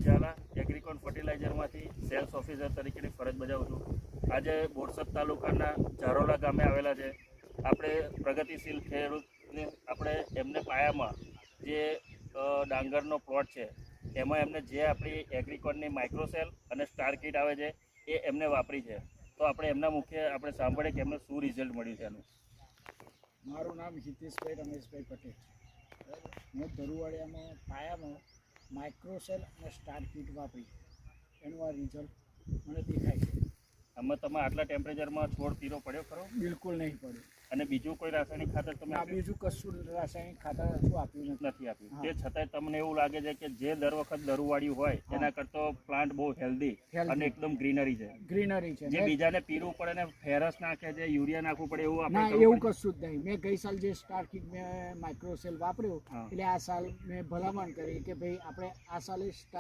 Jhala એગ્રીકોન ફર્ટિલાઇઝરમાંથી cells officer તરીકેની ફરજ બજાવું છું। આજે બોરસદ તાલુકાના ઝારોલા ગામે આવેલા છે। આપણે પ્રગતિશીલ ખેડૂતને આપણે એમને પાયામાં જે ડાંગરનો પ્લોટ છે એમાં એમને જે આપણી એગ્રીકોનની માઇક્રોસેલ અને સ્ટાર કીટ આવે છે એ એમને વાપરી છે। તો આપણે એમના મુખ્ય આપણે સાંભળીએ કે એમને શું રિઝલ્ટ મળ્યું છે એનું। મારું નામ હિતેશભાઈ રમેશભાઈ પટેલ છે। મેં ધરુવાડિયામાં પાયામાં માઇક્રોસેલ અને સ્ટાર કીટ વાપરી, એનું આ રિઝલ્ટ મને દેખાય છે। આમાં તમે આટલા ટેમ્પરેચરમાં છોડ પીરો પડ્યો ખરો? બિલકુલ નહીં પડ્યો। અને બીજું કોઈ રાસાયણિક ખાતર તમે આ બીજું કશું રાસાયણિક ખાતર હજુ આપ્યું નથી આપ્યું? તે છતાંય તમને એવું લાગે છે કે જે દર વખત દરુવાળ્યું હોય એના કરતાં પ્લાન્ટ બહુ હેલ્ધી અને એકદમ ગ્રીનરી છે? ગ્રીનરી છે। જે બીજાને પીરું પડે ને ફેરસ નાખે છે, યુરિયા નાખવું પડે એવું ના, આપણે એવું કશું જ નહીં। મેં ગઈ સાલ જે સ્ટાર કીટ મેં માઇક્રોસેલ વાપર્યું એટલે આ સાલ મેં ભલામણ કરી કે ભાઈ આપણે આ સાલે